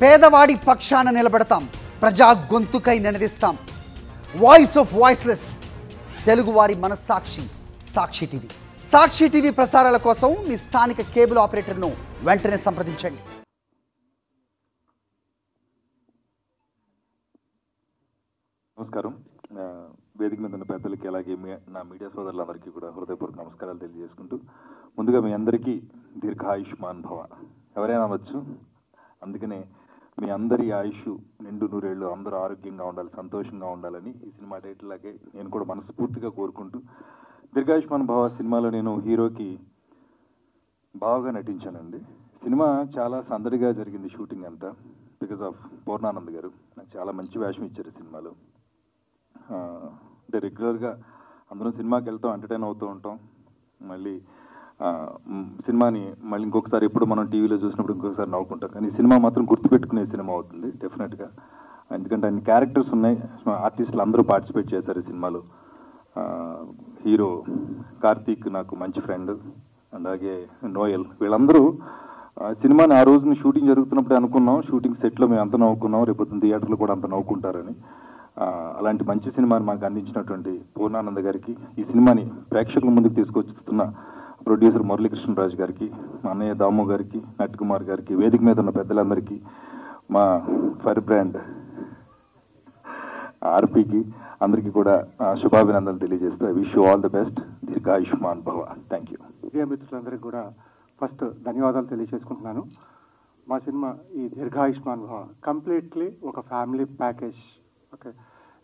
పేదవాడి పక్షాన నిలబడతాం, ప్రజా గొంతుకై నినదిస్తాం. వాయిస్ ఆఫ్ వాయిస్లెస్, తెలుగువారి మనస్సాక్షి సాక్షి టీవీ. సాక్షి టీవీ ప్రసారాల కోసం మీ స్థానిక కేబుల్ ఆపరేటర్ను వెంటనే సంప్రదించండి. నమస్కారం. వేదిక మీద ఉన్న పెద్దలకి అలాగే నా మీడియా సోదరులందరికీ కూడా హృదయపూర్వక నమస్కారాలు తెలియజేసుకుంటూ, ముందుగా మీ అందరికీ దీర్ఘాయుష్మాన్ భవ. ఎవరైనా అవ్వచ్చు, అందుకనే మీ అందరి ఆయుష్ నిండు నూరేళ్ళు, అందరూ ఆరోగ్యంగా ఉండాలి, సంతోషంగా ఉండాలని ఈ సినిమా టైటిల్ లాగే నేను కూడా మనస్ఫూర్తిగా కోరుకుంటూ, దీర్ఘాయుష్మాన్ భవ సినిమాలో నేను హీరోకి బాగా నటించానండి. సినిమా చాలా సందడిగా జరిగింది షూటింగ్ అంతా, బికాజ్ ఆఫ్ పూర్ణానంద్ గారు నాకు చాలా మంచి వేషం ఇచ్చారు సినిమాలో. అంటే రెగ్యులర్గా అందరం సినిమాకి వెళ్తాం, ఎంటర్టైన్ అవుతూ ఉంటాం, మళ్ళీ సినిమాని మళ్ళీ ఇంకొకసారి ఎప్పుడు మనం టీవీలో చూసినప్పుడు ఇంకొకసారి నవ్వుకుంటాం, కానీ సినిమా మాత్రం గుర్తుపెట్టుకునే సినిమా అవుతుంది డెఫినెట్గా. ఎందుకంటే అన్ని క్యారెక్టర్స్ ఉన్నాయి, ఆర్టిస్టులు అందరూ పార్టిసిపేట్ చేశారు ఈ సినిమాలో. హీరో కార్తీక్ నాకు మంచి ఫ్రెండ్, అలాగే నోయల్, వీళ్ళందరూ సినిమాని ఆ రోజున షూటింగ్ జరుగుతున్నప్పుడే అనుకున్నాం, షూటింగ్ సెట్లో మేము అంత నవ్వుకున్నాం, రేపు థియేటర్లో కూడా అంత నవ్వుకుంటారని. అలాంటి మంచి సినిమాని మాకు అందించినటువంటి పూర్ణానంద గారికి, ఈ సినిమాని ప్రేక్షకుల ముందుకు తీసుకొచ్చుతున్న ప్రొడ్యూసర్ మురళీకృష్ణరాజు గారికి, మా అన్నయ్య దాము గారికి, నట్ కుమార్ గారికి, వేదిక మీద ఉన్న పెద్దలందరికీ, మా ఫైర్ బ్రాండ్ ఆర్పీకి, అందరికీ కూడా శుభాభినందనలు తెలియజేస్తూ I wish you all the best. దీర్ఘాయుష్మాన్ భవ. Thank you. మీడియా మిత్రులందరికీ కూడా ఫస్ట్ ధన్యవాదాలు తెలియజేసుకుంటున్నాను. మా సినిమా ఈ దీర్ఘాయుష్మాన్ భవ కంప్లీట్లీ ఒక ఫ్యామిలీ ప్యాకేజ్. ఓకే,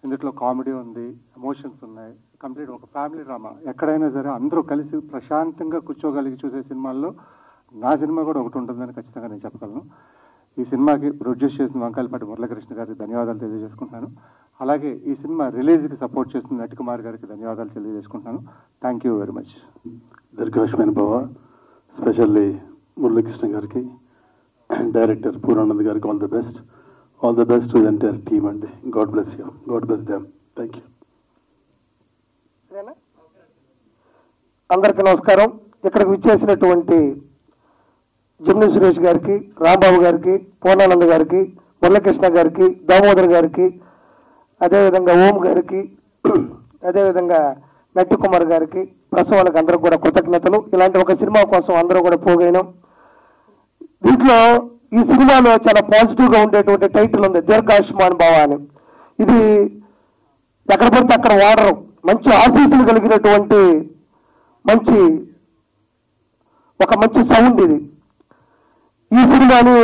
ఇందులో కామెడీ ఉంది, ఎమోషన్స్ ఉన్నాయి, కంప్లీట్ ఒక ఫ్యామిలీ డ్రామా. ఎక్కడైనా సరే అందరూ కలిసి ప్రశాంతంగా కూర్చోగలిగి చూసే సినిమాల్లో నా సినిమా కూడా ఒకటి ఉంటుందని ఖచ్చితంగా నేను చెప్పగలను. ఈ సినిమాకి ప్రొడ్యూస్ చేసిన వంకాయలపాటి మురళీకృష్ణ గారికి ధన్యవాదాలు తెలియజేసుకుంటున్నాను. అలాగే ఈ సినిమా రిలీజ్కి సపోర్ట్ చేస్తున్న నట్ కుమార్ గారికి ధన్యవాదాలు తెలియజేసుకుంటున్నాను. Thank you very much. దీర్ఘాయుష్మాన్ భవ స్పెషల్లీ మురళీకృష్ణ గారికి, డైరెక్టర్ పూర్ణానంద్ గారికి all the best. All the best to the entire team and God bless you. God bless them. Thank you. అందరికీ నమస్కారం. ఇక్కడికి విచ్చేసినటువంటి జమిని సురేష్ గారికి, రాంబాబు గారికి, పూర్ణానంద్ గారికి, మురళీకృష్ణ గారికి, దామోదర్ గారికి, అదేవిధంగా ఓం గారికి, అదేవిధంగా నట్ కుమార్ గారికి, ప్రెస్ వాళ్ళకి అందరికి కూడా కృతజ్ఞతలు. ఇలాంటి ఒక సినిమా కోసం అందరూ కూడా పోగైనాం. దీంట్లో ఈ సినిమాలో చాలా పాజిటివ్గా ఉండేటువంటి టైటిల్ ఉంది, దీర్ఘాయుష్మాన్ భవ అని. ఇది ఎక్కడ పడితే అక్కడ వాడరు, మంచి ఆశీస్సులు కలిగినటువంటి మంచి సౌండ్ ఇది. ఈ సినిమాని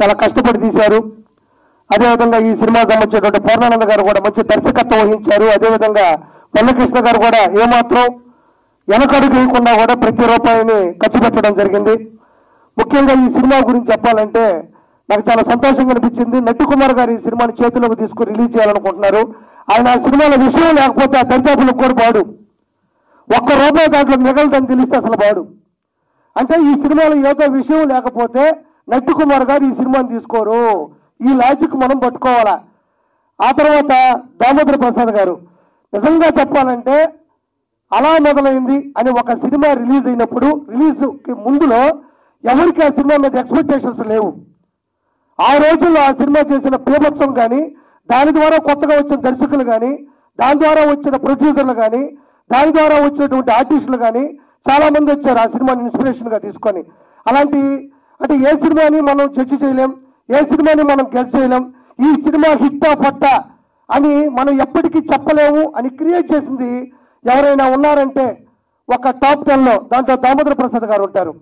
చాలా కష్టపడి తీశారు. అదేవిధంగా ఈ సినిమా సంబంధించినటువంటి పూర్ణానంద గారు కూడా మంచి దర్శకత్వం వహించారు. అదేవిధంగా మురళీకృష్ణ గారు కూడా ఏమాత్రం వెనకడుగు వేయకుండా కూడా ప్రతి రూపాయిని ఖర్చు పెట్టడం జరిగింది. ముఖ్యంగా ఈ సినిమా గురించి చెప్పాలంటే నాకు చాలా సంతోషంగా అనిపించింది. నట్ కుమార్ గారు ఈ సినిమాని చేతిలోకి తీసుకుని రిలీజ్ చేయాలనుకుంటున్నారు. ఆయన ఆ సినిమాలో విషయం లేకపోతే ఆ దర్యాప్తులకు కూడా పాడు, ఒక్క రూపాయి దాంట్లో మిగలదని తెలిస్తే అసలు పాడు. అంటే ఈ సినిమాలో ఏదో విషయం లేకపోతే నట్ కుమార్ గారు ఈ సినిమాని తీసుకోరు. ఈ లాజిక్ మనం పట్టుకోవాలా. ఆ తర్వాత దామోదర ప్రసాద్ గారు, నిజంగా చెప్పాలంటే అలా మొదలైంది అని ఒక సినిమా రిలీజ్ అయినప్పుడు, రిలీజ్కి ముందులో ఎవరికి ఆ సినిమా మీద ఎక్స్పెక్టేషన్స్ లేవు. ఆ రోజుల్లో ఆ సినిమా చేసిన ప్రేమోత్సవం కానీ, దాని ద్వారా కొత్తగా వచ్చిన దర్శకులు కానీ, దాని ద్వారా వచ్చిన ప్రొడ్యూసర్లు కానీ, దాని ద్వారా వచ్చినటువంటి ఆర్టిస్టులు కానీ చాలామంది వచ్చారు ఆ సినిమాని ఇన్స్పిరేషన్గా తీసుకొని. అలాంటి అంటే ఏ సినిమాని మనం జడ్జి చేయలేం, ఏ సినిమాని మనం గెస్ చేయలేం. ఈ సినిమా హిట్టా పట్టా అని మనం ఎప్పటికీ చెప్పలేము అని క్రియేట్ చేసింది ఎవరైనా ఉన్నారంటే ఒక టాప్ 10లో దాంట్లో దామోదర ప్రసాద్ గారు ఉంటారు.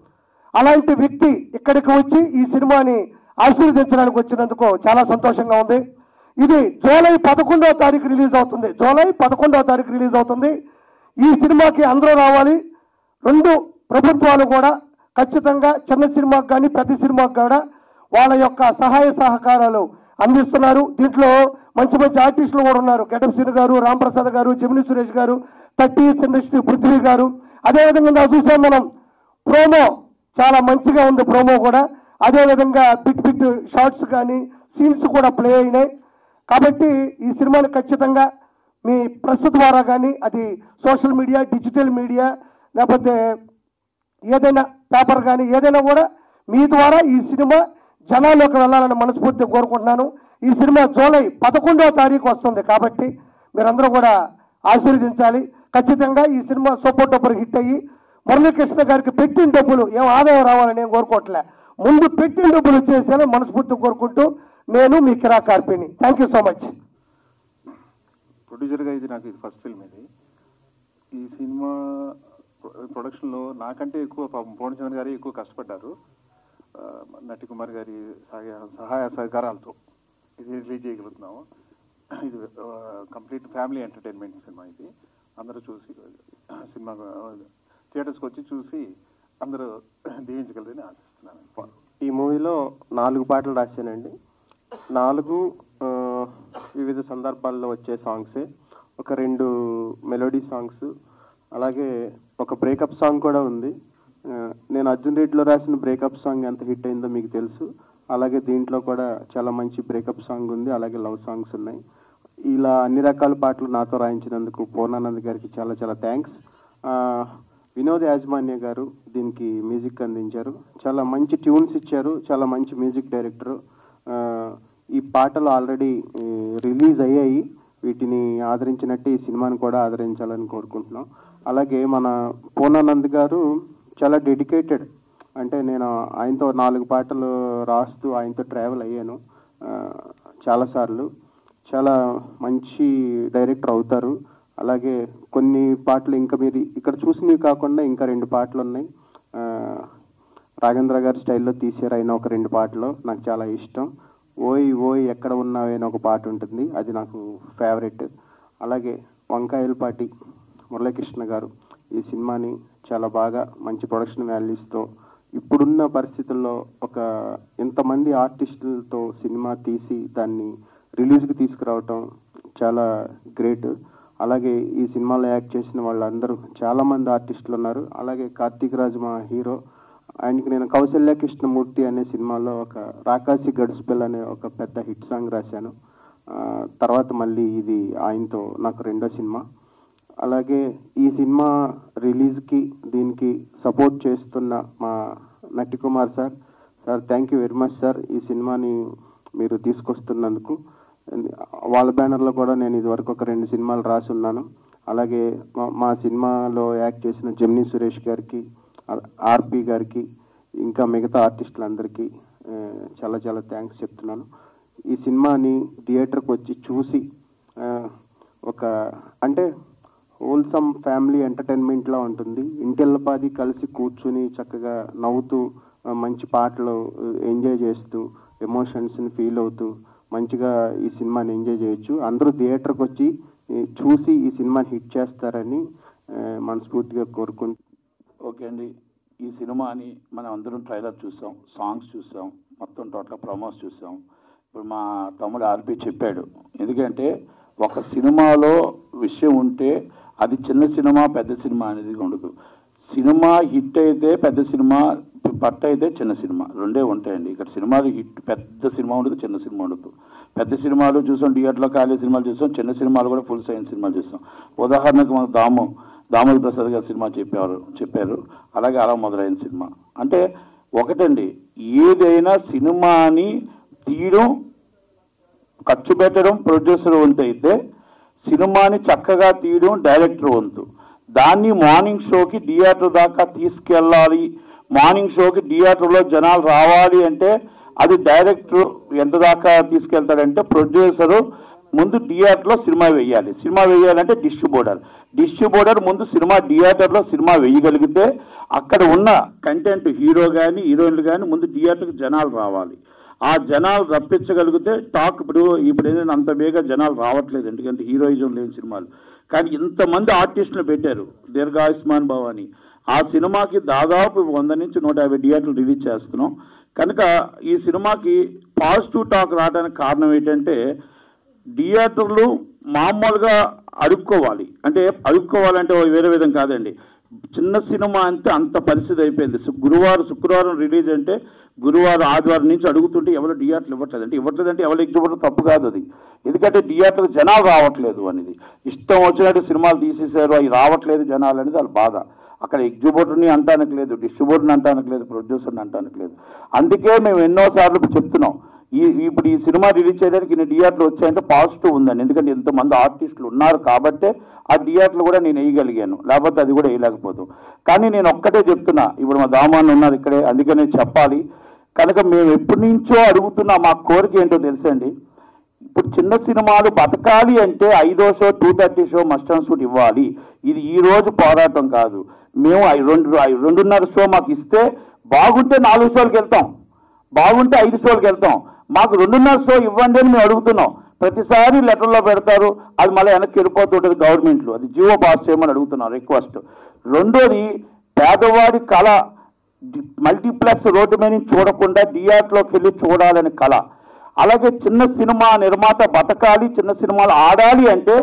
అలాంటి వ్యక్తి ఇక్కడికి వచ్చి ఈ సినిమాని ఆశీర్వదించడానికి వచ్చినందుకు చాలా సంతోషంగా ఉంది. ఇది జూలై 11వ తారీఖు రిలీజ్ అవుతుంది. జూలై 11వ తారీఖు రిలీజ్ అవుతుంది. ఈ సినిమాకి అందరూ రావాలి. రెండు ప్రభుత్వాలు కూడా ఖచ్చితంగా చిన్న సినిమాకి కానీ పెద్ద సినిమాకి కూడా వాళ్ళ యొక్క సహాయ సహకారాలు అందిస్తున్నారు. దీంట్లో మంచి మంచి ఆర్టిస్టులు కూడా ఉన్నారు. గెటప్ శ్రీ గారు, రాంప్రసాద్ గారు, జమిని సురేష్ గారు, 30 ఇండస్ట్రీ పృథ్వీ గారు. అదేవిధంగా చూసాం మనం ప్రోమో చాలా మంచిగా ఉంది, ప్రోమో కూడా. అదేవిధంగా పిట్ షార్ట్స్ కానీ సీన్స్ కూడా ప్లే అయినాయి. కాబట్టి ఈ సినిమాని ఖచ్చితంగా మీ ప్రెస్ ద్వారా కానీ, అది సోషల్ మీడియా, డిజిటల్ మీడియా, లేకపోతే ఏదైనా పేపర్ కానీ ఏదైనా కూడా మీ ద్వారా ఈ సినిమా జనాల్లోకి వెళ్ళాలని మనస్ఫూర్తిగా కోరుకుంటున్నాను. ఈ సినిమా జూలై 11వ తారీఖు వస్తుంది కాబట్టి మీరందరూ కూడా ఆశీర్వదించాలి. ఖచ్చితంగా ఈ సినిమా సూపర్ డూపర్ హిట్ అయ్యి మురళీకృష్ణ గారికి పెట్టిన డబ్బులు ఏం ఆదాయం రావాలని నేను కోరుకోవట్లే, ముందు పెట్టిన డబ్బులు వచ్చేసేలా మనస్ఫూర్తిగా కోరుకుంటూ నేను మీ Kira Karpini. Thank you so much. ప్రొడ్యూసర్గా ఇది నాకు ఇది ఫస్ట్ ఫిల్మ్. ఈ సినిమా ప్రొడక్షన్లో నాకంటే ఎక్కువ పూర్ణచంద్ర గారు ఎక్కువ కష్టపడ్డారు. నటి కుమార్ గారి సహాయ సహకారాలతో ఇది రిలీజ్ చేయగలుగుతున్నాము. ఇది కంప్లీట్ ఫ్యామిలీ ఎంటర్టైన్మెంట్ సినిమా. ఇది అందరూ చూసి సినిమా థియేటర్స్కి వచ్చి చూసి అందరూ దీవించగలరని ఆశిస్తున్నాను. ఈ మూవీలో 4 పాటలు రాశానండి. 4 వివిధ సందర్భాల్లో వచ్చే సాంగ్సే. ఒక 2 మెలోడీ సాంగ్స్, అలాగే ఒక బ్రేకప్ సాంగ్ కూడా ఉంది. నేను అర్జున్ రెడ్డిలో రాసిన బ్రేకప్ సాంగ్ ఎంత హిట్ అయిందో మీకు తెలుసు. అలాగే దీంట్లో కూడా చాలా మంచి బ్రేకప్ సాంగ్ ఉంది, అలాగే లవ్ సాంగ్స్ ఉన్నాయి. ఇలా అన్ని రకాల పాటలు నాతో రాయించినందుకు పూర్ణానంద్ గారికి చాలా చాలా థ్యాంక్స్. వినోద్ యాజమాన్య గారు దీనికి మ్యూజిక్ అందించారు. చాలా మంచి ట్యూన్స్ ఇచ్చారు, చాలా మంచి మ్యూజిక్ డైరెక్టరు. ఈ పాటలు ఆల్రెడీ రిలీజ్ అయ్యాయి. వీటిని ఆదరించినట్టు ఈ సినిమాని కూడా ఆదరించాలని కోరుకుంటున్నాం. అలాగే మన పూర్ణానంద్ గారు చాలా డెడికేటెడ్. అంటే నేను ఆయనతో 4 పాటలు రాస్తూ ఆయనతో ట్రావెల్ అయ్యాను చాలాసార్లు. చాలా మంచి డైరెక్టర్ అవుతారు. అలాగే కొన్ని పాటలు ఇంకా మీరు ఇక్కడ చూసినవి కాకుండా ఇంకా 2 పాటలు ఉన్నాయి. రాఘేంద్ర గారి స్టైల్లో తీసారు ఆయన ఒక 2 పాటలు నాకు చాలా ఇష్టం. ఓయ్ ఓయ్ ఎక్కడ ఉన్నావే అని ఒక పాట ఉంటుంది, అది నాకు ఫేవరెట్. అలాగే వంకాయలపాటి మురళీకృష్ణ గారు ఈ సినిమాని చాలా బాగా మంచి ప్రొడక్షన్ వాల్యూస్తో ఇప్పుడున్న పరిస్థితుల్లో ఒక ఇంతమంది ఆర్టిస్టులతో సినిమా తీసి దాన్ని రిలీజ్కి తీసుకురావటం చాలా గ్రేట్. అలాగే ఈ సినిమాలో యాక్ట్ చేసిన వాళ్ళందరూ చాలామంది ఆర్టిస్టులు ఉన్నారు. అలాగే కార్తీక్ రాజ్ మా హీరో, ఆయనకి నేను కౌశల్య కృష్ణమూర్తి అనే సినిమాలో ఒక రాకాసి గడుస్పెల్ అనే ఒక పెద్ద హిట్ సాంగ్ రాశాను. తర్వాత మళ్ళీ ఇది ఆయనతో నాకు 2వ సినిమా. అలాగే ఈ సినిమా రిలీజ్కి దీనికి సపోర్ట్ చేస్తున్న మా నటి Kumar sir thank you very much sir. ఈ సినిమాని మీరు తీసుకొస్తున్నందుకు. వాళ్ళ బ్యానర్లో కూడా నేను ఇదివరకు ఒక 2 సినిమాలు రాసి ఉన్నాను. అలాగే మా సినిమాలో యాక్ట్ చేసిన జెమినీ సురేష్ గారికి, ఆర్పి గారికి, ఇంకా మిగతా ఆర్టిస్టులందరికీ చాలా చాలా థ్యాంక్స్ చెప్తున్నాను. ఈ సినిమాని థియేటర్కి వచ్చి చూసి ఒక అంటే హోల్సమ్ ఫ్యామిలీ ఎంటర్టైన్మెంట్లా ఉంటుంది. ఇంటిల్లపాది కలిసి కూర్చుని చక్కగా నవ్వుతూ మంచి పాటలు ఎంజాయ్ చేస్తూ ఎమోషన్స్ని ఫీల్ అవుతూ మంచిగా ఈ సినిమాని ఎంజాయ్ చేయొచ్చు. అందరూ థియేటర్కి వచ్చి చూసి ఈ సినిమాని హిట్ చేస్తారని మనస్ఫూర్తిగా కోరుకుంటూ. ఓకే అండి, ఈ సినిమాని మనం అందరం ట్రైలర్ చూసాం, సాంగ్స్ చూసాం, మొత్తం టోటల్ ప్రమోస్ చూసాం. ఇప్పుడు మా తమ్ముడు ఆర్పి చెప్పాడు, ఎందుకంటే ఒక సినిమాలో విషయం ఉంటే అది చిన్న సినిమా పెద్ద సినిమా అనేది ఉండదు. సినిమా హిట్ అయితే పెద్ద సినిమా, పట్ట అయితే చిన్న సినిమా, రెండే ఉంటాయండి. ఇక్కడ సినిమాలు హిట్ పెద్ద సినిమా ఉండదు, చిన్న సినిమా ఉండదు. పెద్ద సినిమాలు చూసాం, థియేటర్లో ఖాళీ సినిమాలు చూసాం, చిన్న సినిమాలు కూడా ఫుల్ సైన్స్ సినిమాలు చూసాం. ఉదాహరణకు మనకు దామోదర ప్రసాద్ గారి సినిమా చెప్పారు. అలాగే అలా మొదలైన సినిమా అంటే ఒకటండి, ఏదైనా సినిమాని తీయడం, ఖర్చు పెట్టడం ప్రొడ్యూసర్ వంతు అయితే సినిమాని చక్కగా తీయడం డైరెక్టర్ వంతు. దాన్ని మార్నింగ్ షోకి థియేటర్ దాకా తీసుకెళ్ళాలి, మార్నింగ్ షోకి థియేటర్లో జనాలు రావాలి అంటే అది డైరెక్టర్ ఎంత దాకా తీసుకెళ్తాడంటే ప్రొడ్యూసరు ముందు థియేటర్లో సినిమా వేయాలి. సినిమా వేయాలంటే డిస్ట్రిబ్యూటర్ ముందు సినిమా థియేటర్లో సినిమా వేయగలిగితే అక్కడ ఉన్న కంటెంట్ హీరో కానీ హీరోయిన్లు కానీ ముందు థియేటర్కి జనాలు రావాలి. ఆ జనాలు రప్పించగలిగితే టాక్ ఇప్పుడు ఏంటంటే అంత బేగా జనాలు రావట్లేదు, ఎందుకంటే హీరోయిజం లేని సినిమాలు. కానీ ఇంతమంది ఆర్టిస్టులు పెట్టారు, దీర్ఘాయుష్మాన్ భవ అని. ఆ సినిమాకి దాదాపు 100 నుంచి 150 థియేటర్లు రిలీజ్ చేస్తున్నాం. కనుక ఈ సినిమాకి పాజిటివ్ టాక్ రావడానికి కారణం ఏంటంటే థియేటర్లు మామూలుగా అడుక్కోవాలి. అంటే అడుక్కోవాలంటే వేరే విధం కాదండి, చిన్న సినిమా అంటే అంత పరిస్థితి అయిపోయింది. శుక్రవారం రిలీజ్ అంటే గురువారం ఆదివారం నుంచి అడుగుతుంటే ఎవరు థియేటర్లు ఇవ్వట్లేదంటే ఎవరు ఇవ్వడం తప్పు కాదు అది, ఎందుకంటే థియేటర్ జనాలు రావట్లేదు అనేది. ఇష్టం వచ్చినట్టు సినిమాలు తీసేశారు, అవి రావట్లేదు జనాలు అనేది వాళ్ళ బాధ. అక్కడ ఎగ్జిబ్యూటర్ని అంటానికి లేదు, డిస్ట్రిబ్యూటర్ని అంటానికి లేదు, ప్రొడ్యూసర్ని అంటానికి లేదు. అందుకే మేము ఎన్నోసార్లు చెప్తున్నాం, ఇప్పుడు ఈ సినిమా రిలీజ్ చేయడానికి ఇన్ని థియేటర్లు వచ్చాయంటే పాజిటివ్ ఉందండి. ఎందుకంటే ఎంతమంది ఆర్టిస్టులు ఉన్నారు కాబట్టే ఆ థియేటర్లు కూడా నేను వేయగలిగాను, లేకపోతే అది కూడా వేయలేకపోతాం. కానీ నేను ఒక్కటే చెప్తున్నా, ఇప్పుడు మా దామాన్ని ఉన్నారు ఇక్కడే, అందుకనే చెప్పాలి. కనుక మేము ఎప్పటి నుంచో అడుగుతున్నా, మా కోరిక ఏంటో తెలుసండి. ఇప్పుడు చిన్న సినిమాలు బతకాలి అంటే 5వ show 2:30 show must and shoot ఇవ్వాలి. ఇది ఈ రోజు పోరాటం కాదు. మేము 2:30 షో మాకు ఇస్తే బాగుంటే 4 షోలకు వెళ్తాం, బాగుంటే 5 షోలకు వెళ్తాం. మాకు 2:30 షో ఇవ్వండి అని మేము అడుగుతున్నాం. ప్రతిసారి లెటర్లో పెడతారు, అది మళ్ళీ వెనక్కి వెళ్ళిపోతుంటుంది గవర్నమెంట్లో. అది జీవో పాస్ చేయమని అడుగుతున్నాం, రిక్వెస్ట్. రెండోది, పేదవాడి కళ మల్టీప్లెక్స్ రోడ్డు మీద చూడకుండా థియేటర్లోకి వెళ్ళి చూడాలని కళ. అలాగే చిన్న సినిమా నిర్మాత బతకాలి, చిన్న సినిమాలు ఆడాలి అంటే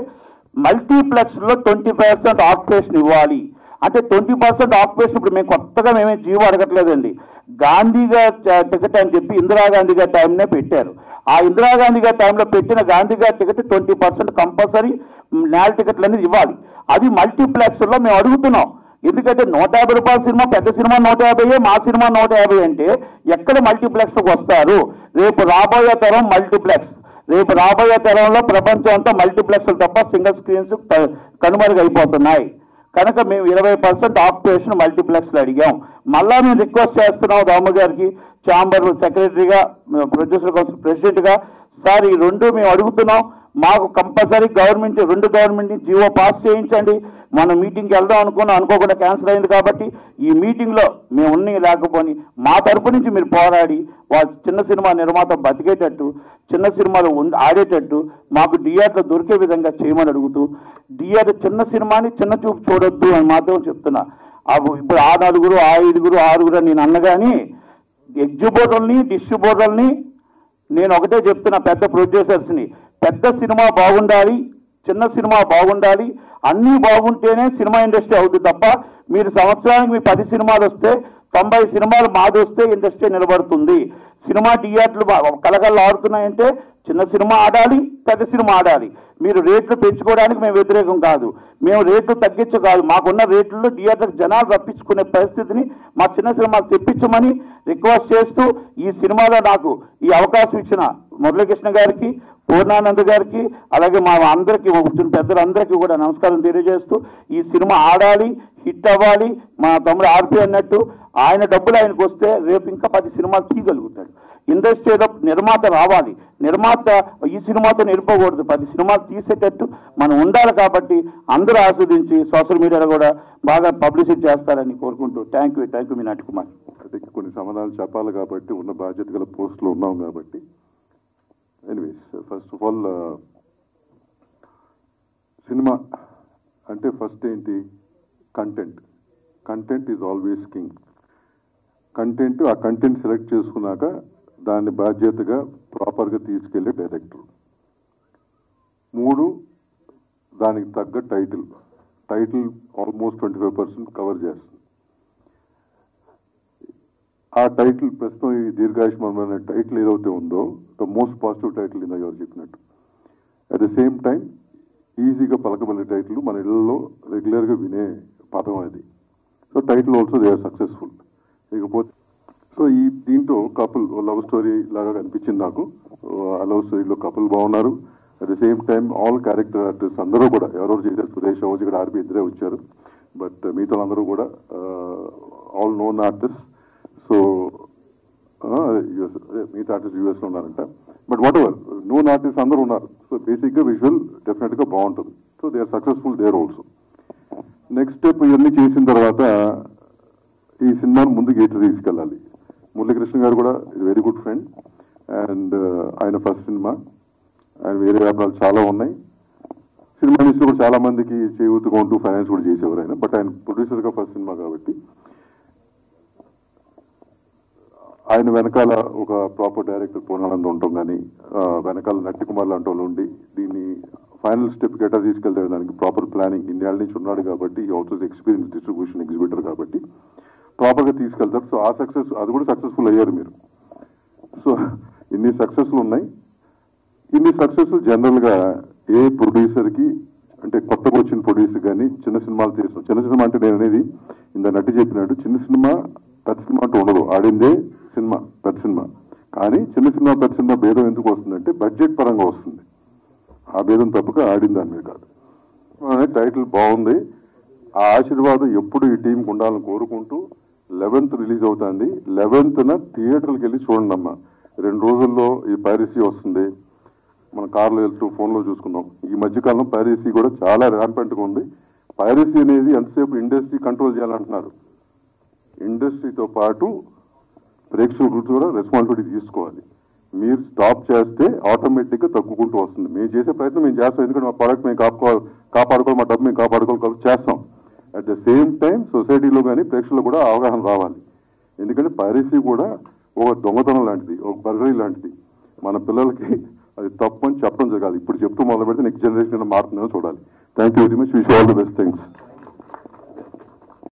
మల్టీప్లెక్స్లో 20% ఆక్యుపేషన్ ఇవ్వాలి. అంటే 20% ఆక్యుపేషన్ ఇప్పుడు మేము కొత్తగా మేమే జీవో అడగట్లేదండి. గాంధీగా టికెట్ అని చెప్పి ఇందిరాగాంధీ గారి టైంనే పెట్టారు. ఆ ఇందిరాగాంధీ గారి టైంలో పెట్టిన గాంధీ గారి టికెట్ 20% కంపల్సరీ నేల టికెట్లు అనేది ఇవ్వాలి. అది మల్టీప్లెక్స్లో మేము అడుగుతున్నాం. ఎందుకంటే 150 రూపాయల సినిమా, పెద్ద సినిమా 150, మా సినిమా 150 అంటే ఎక్కడ మల్టీప్లెక్స్కి వస్తారు? రేపు రాబోయే తరం మల్టీప్లెక్స్, రేపు రాబోయే తరంలో ప్రపంచం అంతా మల్టీప్లెక్స్లు తప్ప సింగిల్ స్క్రీన్స్ కనుమరుగైపోతున్నాయి. కనుక మేము 20% ఆక్యుపేషన్ మల్టీప్లెక్స్లో అడిగాం. మళ్ళా మేము రిక్వెస్ట్ చేస్తున్నాం దాము గారికి, ఛాంబర్ సెక్రటరీగా, ప్రొడ్యూసర్ కౌన్సిల్ ప్రెసిడెంట్గా, సార్ ఈ రెండు మేము అడుగుతున్నాం, మాకు కంపల్సరీ గవర్నమెంట్ 2 గవర్నమెంట్ నుంచి జీవో పాస్ చేయించండి. మనం మీటింగ్కి వెళ్దాం అనుకోకుండా క్యాన్సిల్ అయింది కాబట్టి ఈ మీటింగ్లో మేము లేకపోని మా తరపు నుంచి మీరు పోరాడి వాళ్ళ చిన్న సినిమా నిర్మాత బతికేటట్టు, చిన్న సినిమాలు ఆడేటట్టు మాకు థియేటర్ దొరికే విధంగా చేయమని అడుగుతూ, థియేటర్ చిన్న సినిమాని చిన్న చూపు చూడొద్దు అని మాత్రం చెప్తున్నా. ఇప్పుడు ఆ 4, ఆ 5, 6 నేను అన్నగాని ఎగ్జిబ్యూటర్ని, డిస్ట్రిబ్యూటర్ని నేను ఒకటే చెప్తున్నా, పెద్ద ప్రొడ్యూసర్స్ని, పెద్ద సినిమా బాగుండాలి, చిన్న సినిమా బాగుండాలి, అన్నీ బాగుంటేనే సినిమా ఇండస్ట్రీ అవుతుంది తప్ప మీరు సంవత్సరానికి మీ 10 సినిమాలు వస్తే 90 సినిమాలు మాది వస్తే ఇండస్ట్రీ నిలబడుతుంది. సినిమా థియేటర్లు కలకల్లా ఆడుతున్నాయంటే చిన్న సినిమా ఆడాలి, పెద్ద సినిమా ఆడాలి. మీరు రేట్లు పెంచుకోవడానికి మేము వ్యతిరేకం కాదు, మేము రేట్లు తగ్గించు కాదు, మాకున్న రేట్లలో థియేటర్కి జనాలు రప్పించుకునే పరిస్థితిని మా చిన్న సినిమాలు తెప్పించమని రిక్వెస్ట్ చేస్తూ, ఈ సినిమాలో నాకు ఈ అవకాశం ఇచ్చిన మురళీకృష్ణ గారికి, పూర్ణానంద్ గారికి, అలాగే మా అందరికీ వచ్చిన పెద్దలందరికీ కూడా నమస్కారం తెలియజేస్తూ, ఈ సినిమా ఆడాలి, హిట్ అవ్వాలి. మా తమ్ముడు ఆర్పి అన్నట్టు ఆయన డబ్బులు ఆయనకు వస్తే రేపు ఇంకా 10 సినిమాలు తీయగలుగుతాడు. ఇండస్ట్రీలో నిర్మాత రావాలి, నిర్మాత ఈ సినిమాతో నిలిపోకూడదు, 10 సినిమాలు తీసేటట్టు మనం ఉండాలి. కాబట్టి అందరూ ఆస్వాదించి సోషల్ మీడియాలో కూడా బాగా పబ్లిసిటీ చేస్తారని కోరుకుంటూ థ్యాంక్ యూ మీనాటి కుమార్. అంటే కొన్ని సమాధానాలు చెప్పాలి కాబట్టి, ఉన్న బాధ్యత గల పోస్టులో ఉన్నాం కాబట్టి. Anyways, first of all cinema అంటే ఫస్ట్ ఏంటి? Content is always king. ఆ కంటెంట్ సెలెక్ట్ చేసుకున్నాక దాన్ని బాధ్యతగా ప్రాపర్గా తీసుకెళ్లే డైరెక్టర్. 3, దానికి తగ్గ టైటిల్ ఆల్మోస్ట్ 25% కవర్ చేస్తుంది. ఆ టైటిల్ ప్రస్తుతం ఈ దీర్ఘాయుష్మాన్ అనే టైటిల్ ఏదైతే ఉందో, ద మోస్ట్ పాజిటివ్ టైటిల్ ఇందాక ఎవరు చెప్పినట్టు. అట్ ద సేమ్ టైం ఈజీగా పలకబడే టైటిల్, మన ఇళ్లలో రెగ్యులర్గా వినే పదం అది. So title also they are successful. ఇకపోతే సో దీంట్లో కపుల్ లవ్ స్టోరీ లాగా కనిపించింది నాకు. ఆ లవ్ స్టోరీలో కపుల్ బాగున్నారు. At the same time all character artist అందరూ కూడా ఎవరెవరు చేశారు, సురేష్ అవజ్ ఇక్కడ ఆర్పి ఇద్దరే వచ్చారు, బట్ మిగతా అందరూ కూడా ఆల్ నోన్ ఆర్టిస్ట్. సో మిగతా ఆర్టిస్ట్ యూఎస్లో ఉన్నారంట, but whatever known artist అందరూ ఉన్నారు. సో బేసిక్గా విజువల్ డెఫినెట్గా బాగుంటుంది. So they are successful there also. Next step ఇవన్నీ చేసిన తర్వాత ఈ సినిమాను ముందుకు ఎటు తీసుకెళ్ళాలి. మురళీకృష్ణ గారు కూడా వెరీ గుడ్ ఫ్రెండ్, అండ్ ఆయన ఫస్ట్ సినిమా, ఆయన వేరే వ్యాపారాలు చాలా ఉన్నాయి. సినిమా ఇండస్ట్రీలో కూడా చాలా మందికి చేయూతుకుంటూ ఫైనాన్స్ కూడా చేసేవారు ఆయన, బట్ ఆయన ప్రొడ్యూసర్గా ఫస్ట్ సినిమా కాబట్టి ఆయన వెనకాల ఒక ప్రాపర్ డైరెక్టర్ పూర్ణానంద్ ఉండటం కానీ, వెనకాల నట్టి కుమార్ లాంటి వాళ్ళు ఉండి దీన్ని ఫైనల్ స్టెప్ గట్రా తీసుకెళ్తే దానికి ప్రాపర్ ప్లానింగ్ ఇన్నేళ్ళ నుంచి ఉన్నాడు కాబట్టి, ఈ ఆల్సో ఎక్స్పీరియన్స్ డిస్ట్రిబ్యూషన్ ఎగ్జిబిటర్ కాబట్టి ప్రాపర్గా తీసుకెళ్తారు. సో ఆ సక్సెస్, అది కూడా సక్సెస్ఫుల్ అయ్యారు మీరు. సో ఇన్ని సక్సెస్లు ఉన్నాయి. ఇన్ని సక్సెస్లు జనరల్గా ఏ ప్రొడ్యూసర్కి, అంటే కొత్తగా వచ్చిన ప్రొడ్యూసర్ కానీ చిన్న సినిమాలు తీసిన, చిన్న సినిమా అంటే నేను అనేది ఇంత నటి చెప్పినట్టు చిన్న సినిమా పెద్ద సినిమా అంటూ ఉండదు, ఆడిందే సినిమా పెద్ద సినిమా. కానీ చిన్న సినిమా పెద్ద సినిమా భేదం ఎందుకు వస్తుందంటే బడ్జెట్ పరంగా వస్తుంది, ఆ భేదం తప్పక ఆడిన దాని మీద కాదు. టైటిల్ బాగుంది, ఆ ఆశీర్వాదం ఎప్పుడు ఈ టీంకి ఉండాలని కోరుకుంటూ 11th రిలీజ్ అవుతుంది. 11th థియేటర్కి వెళ్ళి చూడండి అమ్మా. 2 రోజుల్లో ఈ పైరసీ వస్తుంది, మన కార్లో వెళ్తూ ఫోన్లో చూసుకున్నాం. ఈ మధ్యకాలం పైరసీ కూడా చాలా ర్యాంపెంట్గా ఉంది. పైరసీ అనేది ఎంతసేపు ఇండస్ట్రీ కంట్రోల్ చేయాలంటున్నారు. ఇండస్ట్రీతో పాటు ప్రేక్షకులు కూడా రెస్పాన్సిబిలిటీ తీసుకోవాలి. మీరు స్టాప్ చేస్తే ఆటోమేటిక్గా తగ్గుకుంటూ వస్తుంది. మేము చేసే ప్రయత్నం మేము చేస్తాం, ఎందుకంటే మా ప్రోడక్ట్ మేము కాపాడుకోవాలి, మా డబ్బు మేము కాపాడుకోవాలి చేస్తాం. అట్ ద సేమ్ టైం సొసైటీలో కానీ ప్రేక్షకులు కూడా అవగాహన రావాలి. ఎందుకంటే పైరసీ కూడా ఒక దొంగతనం లాంటిది, ఒక బర్గరీ లాంటిది. మన పిల్లలకి అది తప్పు అని చెప్పడం జరగాలి. ఇప్పుడు చెప్తూ మొదలు పెడితే నెక్స్ట్ జనరేషన్ మారుతుందని చూడాలి. Thank you very much. Wish all the best things.